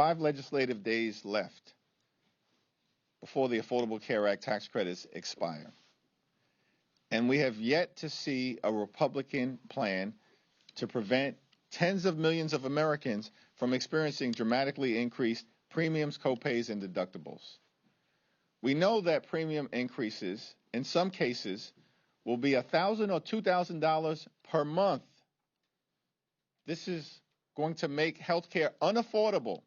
5 legislative days left before the Affordable Care Act tax credits expire. And we have yet to see a Republican plan to prevent tens of millions of Americans from experiencing dramatically increased premiums, copays, and deductibles. We know that premium increases, in some cases, will be $1,000 or $2,000 per month. This is going to make health care unaffordable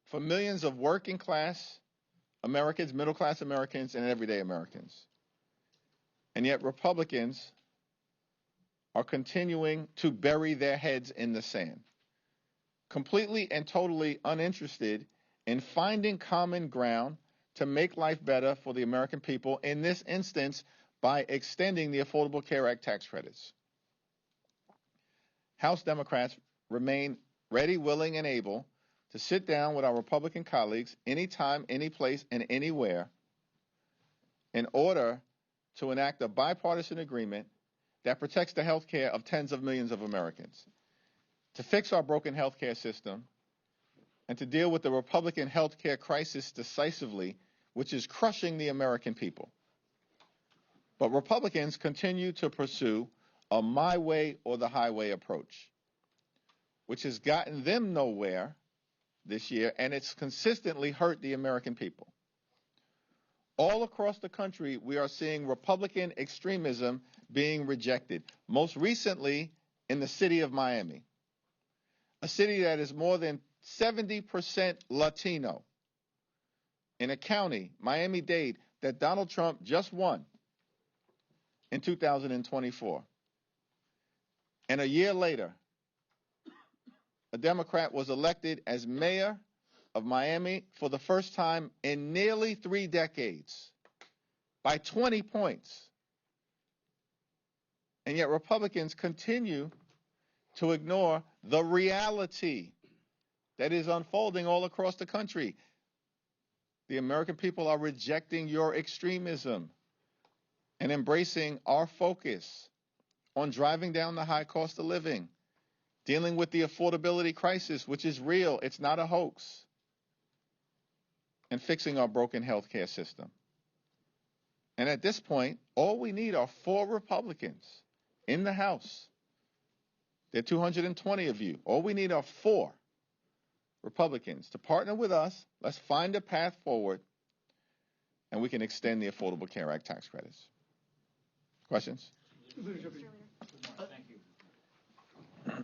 for millions of working class Americans, middle class Americans, and everyday Americans. And yet Republicans are continuing to bury their heads in the sand, completely and totally uninterested in finding common ground to make life better for the American people, in this instance, by extending the Affordable Care Act tax credits. House Democrats remain ready, willing, and able to sit down with our Republican colleagues anytime, any place, and anywhere in order to enact a bipartisan agreement that protects the health care of tens of millions of Americans, to fix our broken health care system, and to deal with the Republican health care crisis decisively, which is crushing the American people. But Republicans continue to pursue a my way or the highway approach, which has gotten them nowhere this year, and it's consistently hurt the American people. All across the country, we are seeing Republican extremism being rejected, most recently in the city of Miami, a city that is more than 70% Latino, in a county, Miami-Dade, that Donald Trump just won in 2024. And a year later, a Democrat was elected as mayor of Miami for the first time in nearly 3 decades by 20 points. And yet Republicans continue to ignore the reality that is unfolding all across the country. The American people are rejecting your extremism and embracing our focus on driving down the high cost of living, dealing with the affordability crisis, which is real, it's not a hoax, and fixing our broken health care system. And at this point, all we need are 4 Republicans in the House. There are 220 of you. All we need are 4 Republicans to partner with us. Let's find a path forward, and we can extend the Affordable Care Act tax credits. Questions? Thank you.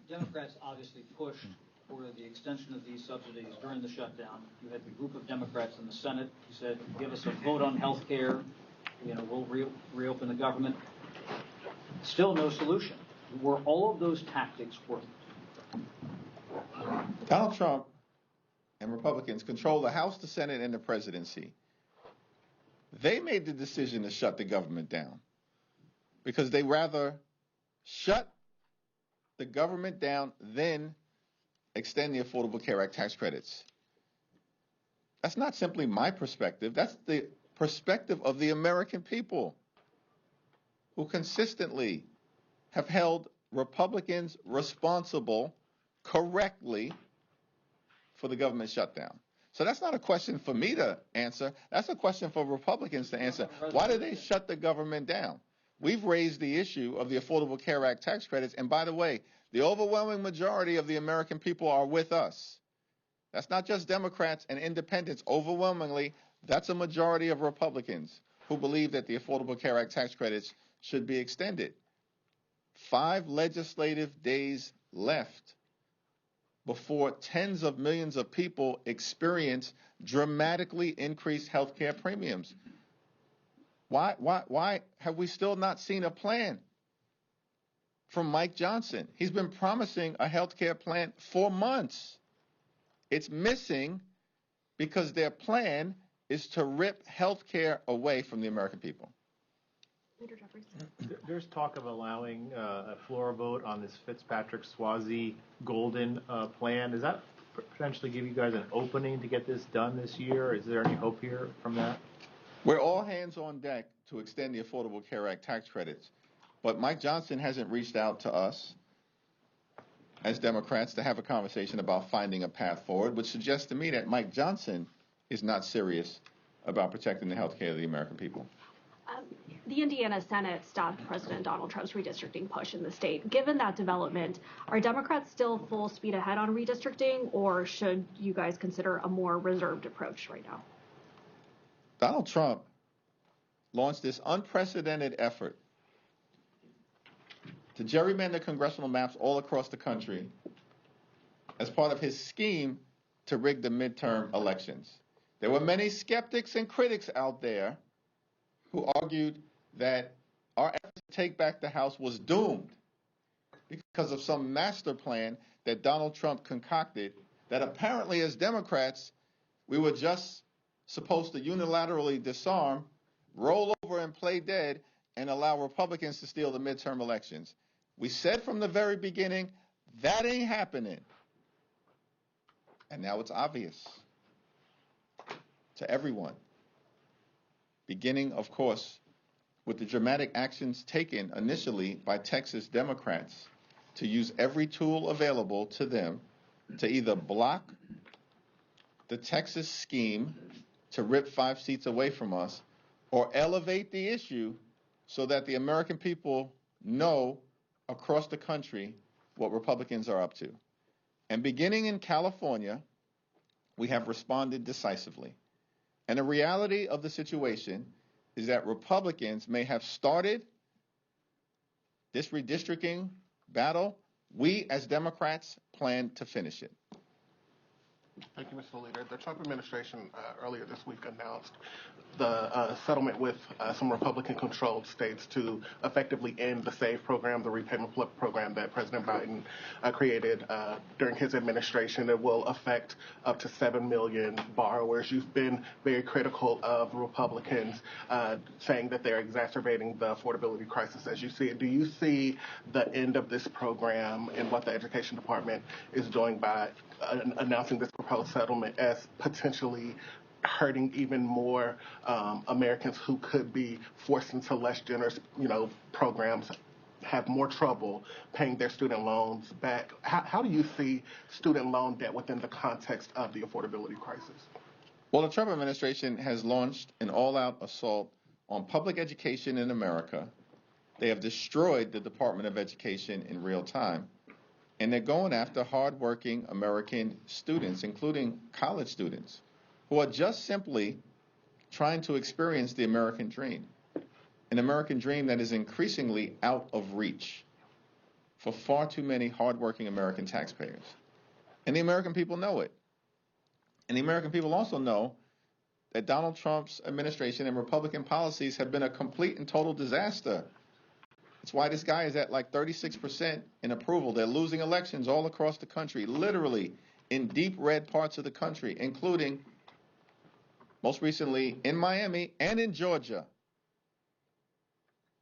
Democrats obviously pushed for the extension of these subsidies during the shutdown. You had the group of Democrats in the Senate who said, give us a vote on health care, we'll reopen the government. Still no solution. Were all of those tactics working? Donald Trump and Republicans control the House, the Senate, and the presidency. They made the decision to shut the government down because they rather shut the government down than extend the Affordable Care Act tax credits. That's not simply my perspective. That's the perspective of the American people, who consistently have held Republicans responsible correctly for the government shutdown. So that's not a question for me to answer. That's a question for Republicans to answer. Why did they shut the government down? We've raised the issue of the Affordable Care Act tax credits. And by the way, the overwhelming majority of the American people are with us. That's not just Democrats and independents. Overwhelmingly, that's a majority of Republicans who believe that the Affordable Care Act tax credits should be extended. 5 legislative days left before tens of millions of people experience dramatically increased health care premiums. Why have we still not seen a plan from Mike Johnson? He's been promising a health care plan for months. It's missing because their plan is to rip health care away from the American people. Leader Jeffries. There's talk of allowing a floor vote on this Fitzpatrick-Swayze-Golden plan. Does that potentially give you guys an opening to get this done this year? Is there any hope here from that? We're all hands on deck to extend the Affordable Care Act tax credits, but Mike Johnson hasn't reached out to us. as Democrats to have a conversation about finding a path forward, which suggests to me that Mike Johnson is not serious about protecting the health care of the American people. The Indiana Senate stopped President Donald Trump's redistricting push in the state. Given that development, are Democrats still full speed ahead on redistricting, or should you guys consider a more reserved approach right now? Donald Trump launched this unprecedented effort to gerrymander congressional maps all across the country as part of his scheme to rig the midterm elections. There were many skeptics and critics out there who argued that our effort to take back the House was doomed because of some master plan that Donald Trump concocted that apparently as Democrats we were just supposed to unilaterally disarm, roll over and play dead, and allow Republicans to steal the midterm elections. We said from the very beginning, that ain't happening. And now it's obvious to everyone. Beginning, of course, with the dramatic actions taken initially by Texas Democrats to use every tool available to them to either block the Texas scheme to rip 5 seats away from us or elevate the issue so that the American people know across the country what Republicans are up to. And beginning in California, we have responded decisively. And the reality of the situation is that Republicans may have started this redistricting battle. We, as Democrats, plan to finish it. Thank you, Mr. Leader. The Trump administration earlier this week announced the settlement with some Republican-controlled states to effectively end the SAVE program, the repayment program that President Biden created during his administration. It will affect up to 7 million borrowers. You've been very critical of Republicans, saying that they're exacerbating the affordability crisis as you see it. Do you see the end of this program and what the Education Department is doing by announcing this proposed settlement as potentially hurting even more Americans who could be forced into less generous, programs, have more trouble paying their student loans back? How do you see student loan debt within the context of the affordability crisis? Well, the Trump administration has launched an all-out assault on public education in America. They have destroyed the Department of Education in real time. And they're going after hardworking American students, including college students, who are just simply trying to experience the American dream, an American dream that is increasingly out of reach for far too many hardworking American taxpayers. And the American people know it. And the American people also know that Donald Trump's administration and Republican policies have been a complete and total disaster. That's why this guy is at like 36% in approval. They're losing elections all across the country, literally in deep red parts of the country, including most recently in Miami and in Georgia,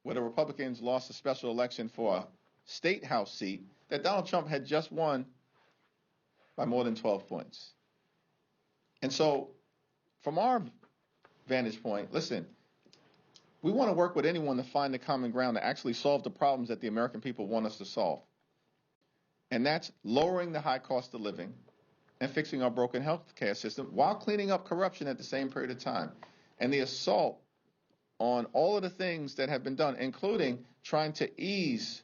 where the Republicans lost a special election for a state house seat that Donald Trump had just won by more than 12 points. And so from our vantage point, listen, we want to work with anyone to find the common ground to actually solve the problems that the American people want us to solve. And that's lowering the high cost of living and fixing our broken health care system while cleaning up corruption at the same period of time. And the assault on all of the things that have been done, including trying to ease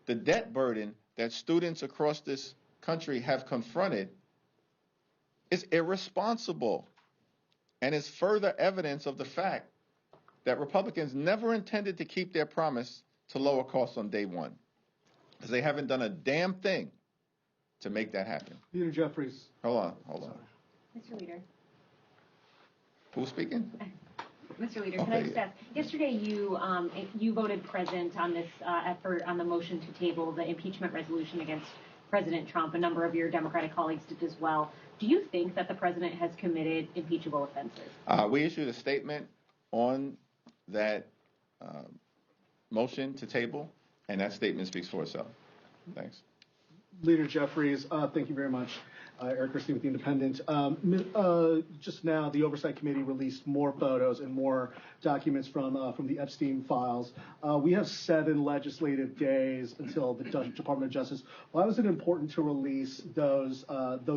the debt burden that students across this country have confronted, is irresponsible and is further evidence of the fact that Republicans never intended to keep their promise to lower costs on day one, because they haven't done a damn thing to make that happen. Leader Jeffries. Hold on. Mr. Leader. Who's speaking? Mr. Leader, can I just ask, yesterday you voted present on this effort on the motion to table the impeachment resolution against President Trump. A number of your Democratic colleagues did as well. Do you think that the president has committed impeachable offenses? We issued a statement on that motion to table, and that statement speaks for itself. Thanks. Leader Jeffries, thank you very much. Eric Christie with The Independent. Just now, the Oversight Committee released more photos and more documents from the Epstein files. We have 7 legislative days until the Department of Justice. Why was it important to release those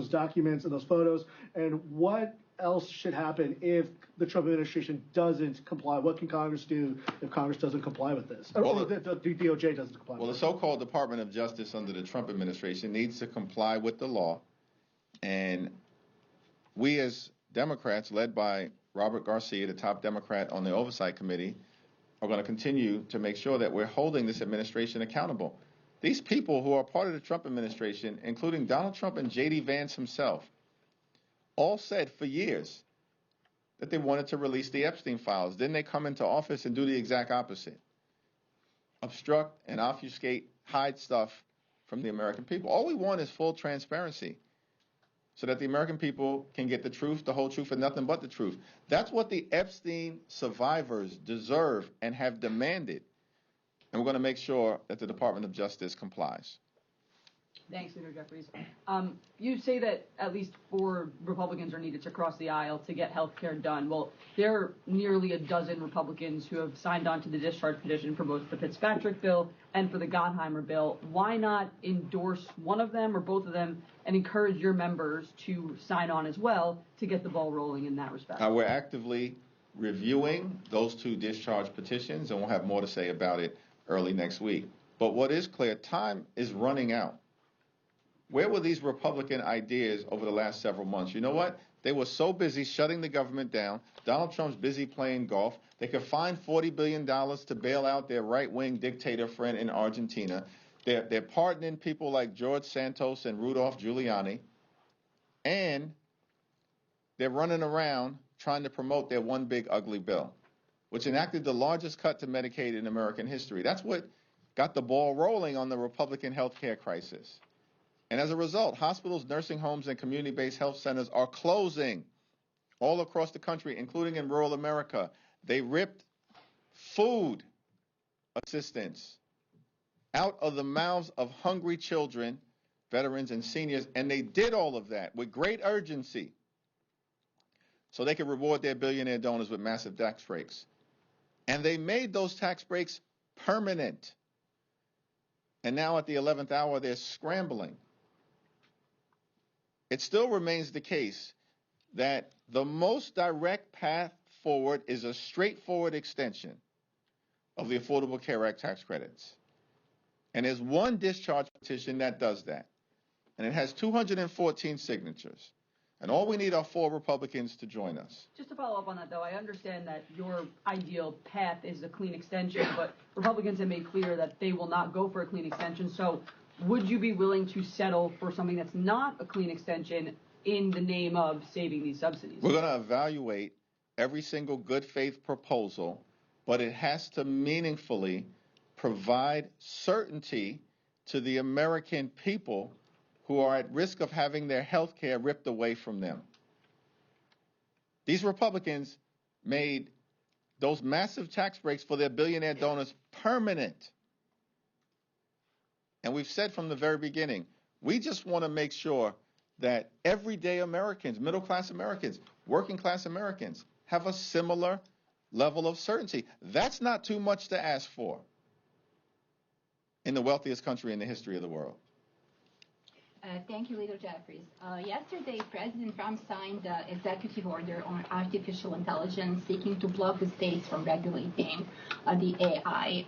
documents and those photos? And what else should happen if the Trump administration doesn't comply? What can Congress do if Congress doesn't comply with this? Or the DOJ doesn't comply with this? Well, the so-called Department of Justice under the Trump administration needs to comply with the law. And we as Democrats, led by Robert Garcia, the top Democrat on the Oversight Committee, are going to continue to make sure that we're holding this administration accountable. These people who are part of the Trump administration, including Donald Trump and J.D. Vance himself, all said for years that they wanted to release the Epstein files. Then they come into office and do the exact opposite. Obstruct and obfuscate, hide stuff from the American people. All we want is full transparency so that the American people can get the truth, the whole truth, and nothing but the truth. That's what the Epstein survivors deserve and have demanded. And we're going to make sure that the Department of Justice complies. Thanks, Leader Jeffries. You say that at least 4 Republicans are needed to cross the aisle to get health care done. Well, there are nearly a dozen Republicans who have signed on to the discharge petition for both the Fitzpatrick bill and for the Gottheimer bill. Why not endorse one of them or both of them and encourage your members to sign on as well to get the ball rolling in that respect? We're actively reviewing those 2 discharge petitions, and we'll have more to say about it early next week. But what is clear, time is running out. Where were these Republican ideas over the last several months? You know what? They were so busy shutting the government down. Donald Trump's busy playing golf. They could find $40 billion to bail out their right-wing dictator friend in Argentina. They're pardoning people like George Santos and Rudolph Giuliani. And they're running around trying to promote their one big ugly bill, which enacted the largest cut to Medicaid in American history. That's what got the ball rolling on the Republican health care crisis. And as a result, hospitals, nursing homes, and community-based health centers are closing all across the country, including in rural America. They ripped food assistance out of the mouths of hungry children, veterans, and seniors, and they did all of that with great urgency so they could reward their billionaire donors with massive tax breaks. And they made those tax breaks permanent. And now at the 11th hour, they're scrambling. It still remains the case that the most direct path forward is a straightforward extension of the Affordable Care Act tax credits. And there's one discharge petition that does that. And it has 214 signatures. And all we need are 4 Republicans to join us. Just to follow up on that, though, I understand that your ideal path is a clean extension, but Republicans have made clear that they will not go for a clean extension. So would you be willing to settle for something that's not a clean extension in the name of saving these subsidies? We're going to evaluate every single good faith proposal, but it has to meaningfully provide certainty to the American people who are at risk of having their health care ripped away from them. These Republicans made those massive tax breaks for their billionaire donors permanent. And we've said from the very beginning, we just want to make sure that everyday Americans, middle-class Americans, working-class Americans have a similar level of certainty. That's not too much to ask for in the wealthiest country in the history of the world. Thank you, Leader Jeffries. Yesterday, President Trump signed the executive order on artificial intelligence seeking to block the states from regulating the AI.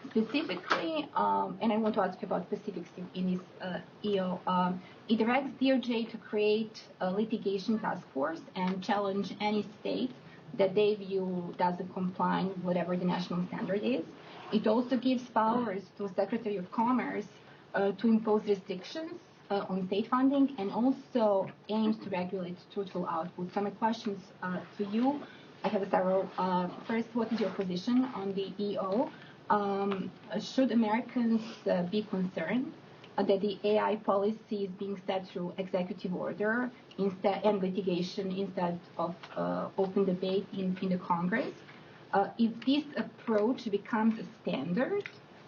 Specifically, and I want to ask you about specifics in this EO, it directs DOJ to create a litigation task force and challenge any state that they view doesn't comply with whatever the national standard is. It also gives powers to Secretary of Commerce to impose restrictions on state funding and also aims to regulate truthful output. So my questions to you, I have several. First, what is your position on the EO? Should Americans be concerned that the AI policy is being set through executive order instead and litigation instead of open debate in the Congress? If this approach becomes a standard,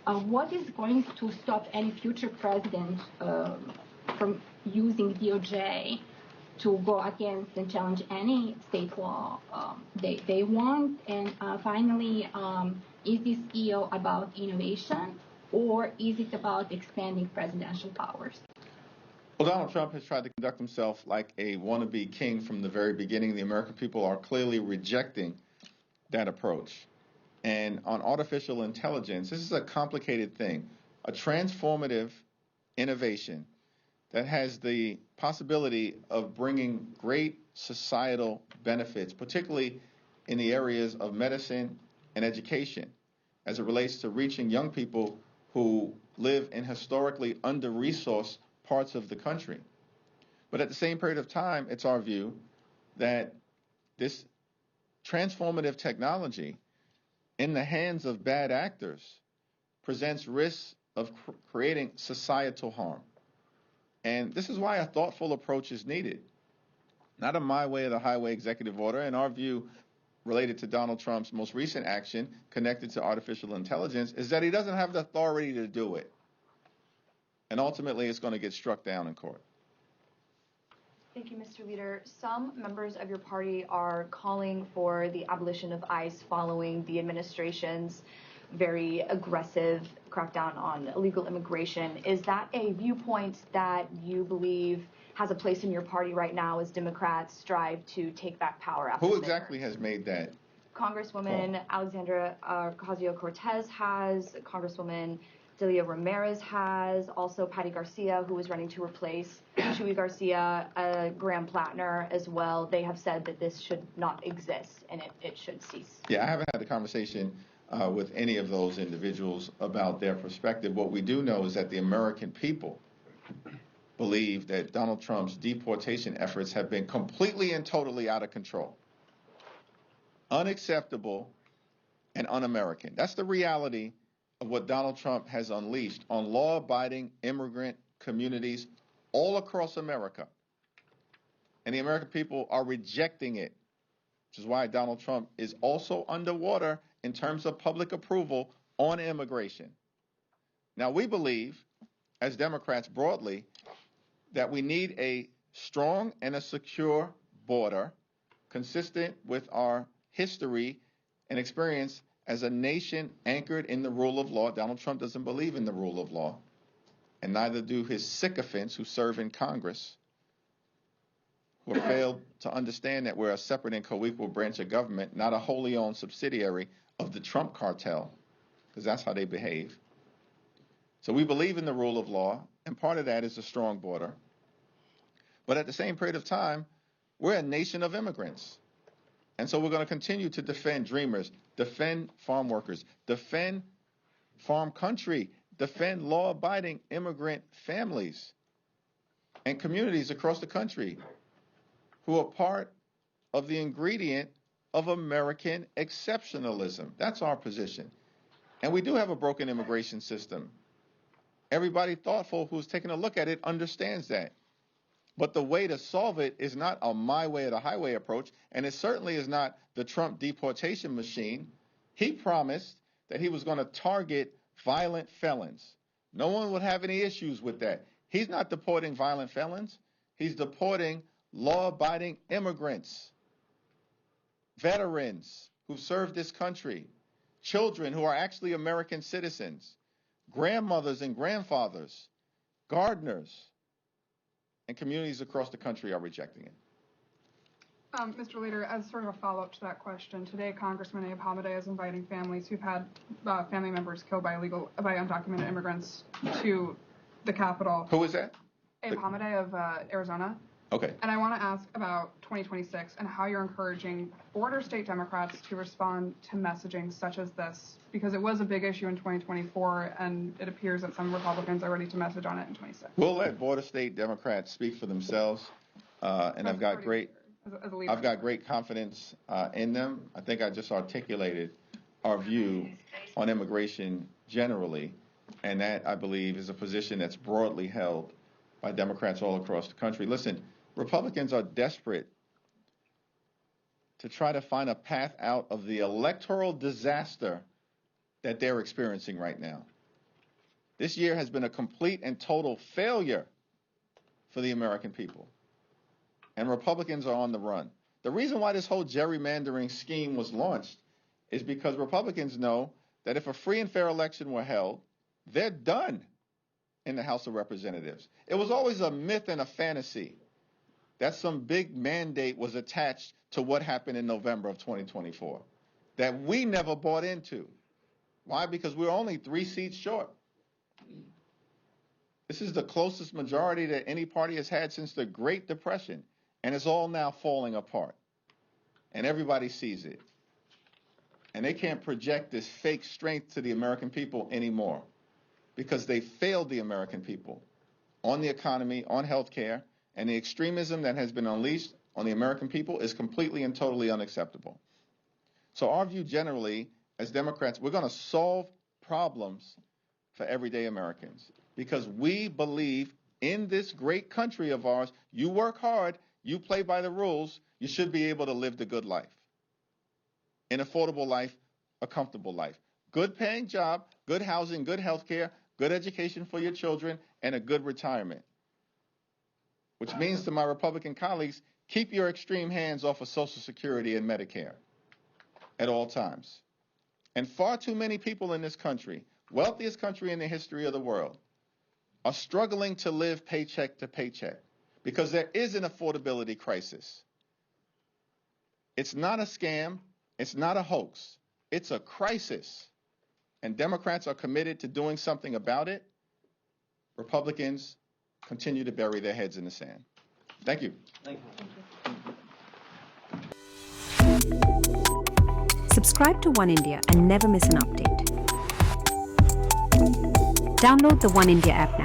what is going to stop any future president from using DOJ to go against and challenge any state law they want? And finally, is this EO about innovation, or is it about expanding presidential powers? Well, Donald Trump has tried to conduct himself like a wannabe king from the very beginning. The American people are clearly rejecting that approach. And on artificial intelligence, this is a complicated thing, a transformative innovation that has the possibility of bringing great societal benefits, particularly in the areas of medicine and education, as it relates to reaching young people who live in historically under-resourced parts of the country. But at the same period of time, it's our view that this transformative technology in the hands of bad actors presents risks of creating societal harm. And this is why a thoughtful approach is needed. Not a my way or the highway executive order. In our view, related to Donald Trump's most recent action connected to artificial intelligence, is that he doesn't have the authority to do it. And ultimately, it's going to get struck down in court. Thank you, Mr. Leader. Some members of your party are calling for the abolition of ICE following the administration's very aggressive crackdown on illegal immigration. Is that a viewpoint that you believe has a place in your party right now as Democrats strive to take back power after Who exactly has made that? Congresswoman Alexandra Ocasio-Cortez has, Congresswoman Delia Ramirez has, also Patty Garcia, who is running to replace Chuy Garcia, Graham Plattner as well. They have said that this should not exist and it should cease. Yeah, I haven't had a conversation with any of those individuals about their perspective. What we do know is that the American people believe that Donald Trump's deportation efforts have been completely and totally out of control, unacceptable, and un-American. That's the reality of what Donald Trump has unleashed on law-abiding immigrant communities all across America. And the American people are rejecting it, which is why Donald Trump is also underwater in terms of public approval on immigration. Now, we believe, as Democrats broadly, that we need a strong and a secure border consistent with our history and experience as a nation anchored in the rule of law. Donald Trump doesn't believe in the rule of law, and neither do his sycophants who serve in Congress, who have failed to understand that we're a separate and co-equal branch of government, not a wholly owned subsidiary of the Trump cartel, because that's how they behave. So we believe in the rule of law, and part of that is a strong border. But at the same period of time, we're a nation of immigrants. And so we're going to continue to defend dreamers, defend farm workers, defend farm country, defend law-abiding immigrant families and communities across the country who are part of the ingredient of American exceptionalism. That's our position. And we do have a broken immigration system. Everybody thoughtful who's taken a look at it understands that. But the way to solve it is not a my way or the highway approach, and it certainly is not the Trump deportation machine. He promised that he was going to target violent felons. No one would have any issues with that. He's not deporting violent felons. He's deporting law-abiding immigrants, veterans who've served this country, children who are actually American citizens, grandmothers and grandfathers, gardeners, and communities across the country are rejecting it. Mr. Leader, as sort of a follow-up to that question, today Congressman Abe Hamadeh is inviting families who've had family members killed by undocumented immigrants to the Capitol. Who is that? Abe Hamadeh of Arizona. Okay. And I want to ask about 2026 and how you're encouraging border state Democrats to respond to messaging such as this, because it was a big issue in 2024, and it appears that some Republicans are ready to message on it in 2026. We'll let border state Democrats speak for themselves, and I've got great confidence in them. I think I just articulated our view on immigration generally, and that, I believe, is a position that's broadly held by Democrats all across the country. Listen, Republicans are desperate to try to find a path out of the electoral disaster that they're experiencing right now. This year has been a complete and total failure for the American people. And Republicans are on the run. The reason why this whole gerrymandering scheme was launched is because Republicans know that if a free and fair election were held, they're done in the House of Representatives. It was always a myth and a fantasy that some big mandate was attached to what happened in November of 2024 that we never bought into. Why? Because we're only 3 seats short. This is the closest majority that any party has had since the Great Depression, and it's all now falling apart. And everybody sees it. And they can't project this fake strength to the American people anymore because they failed the American people on the economy, on health care, and the extremism that has been unleashed on the American people is completely and totally unacceptable. So our view generally, as Democrats, we're going to solve problems for everyday Americans because we believe in this great country of ours, you work hard, you play by the rules, you should be able to live the good life. An affordable life, a comfortable life. Good paying job, good housing, good health care, good education for your children, and a good retirement. Which means to my Republican colleagues, keep your extreme hands off of Social Security and Medicare at all times. And far too many people in this country, wealthiest country in the history of the world, are struggling to live paycheck to paycheck because there is an affordability crisis. It's not a scam. It's not a hoax. It's a crisis. And Democrats are committed to doing something about it. Republicans continue to bury their heads in the sand. Thank you. Thank you. Subscribe to One India and never miss an update. Download the One India app now.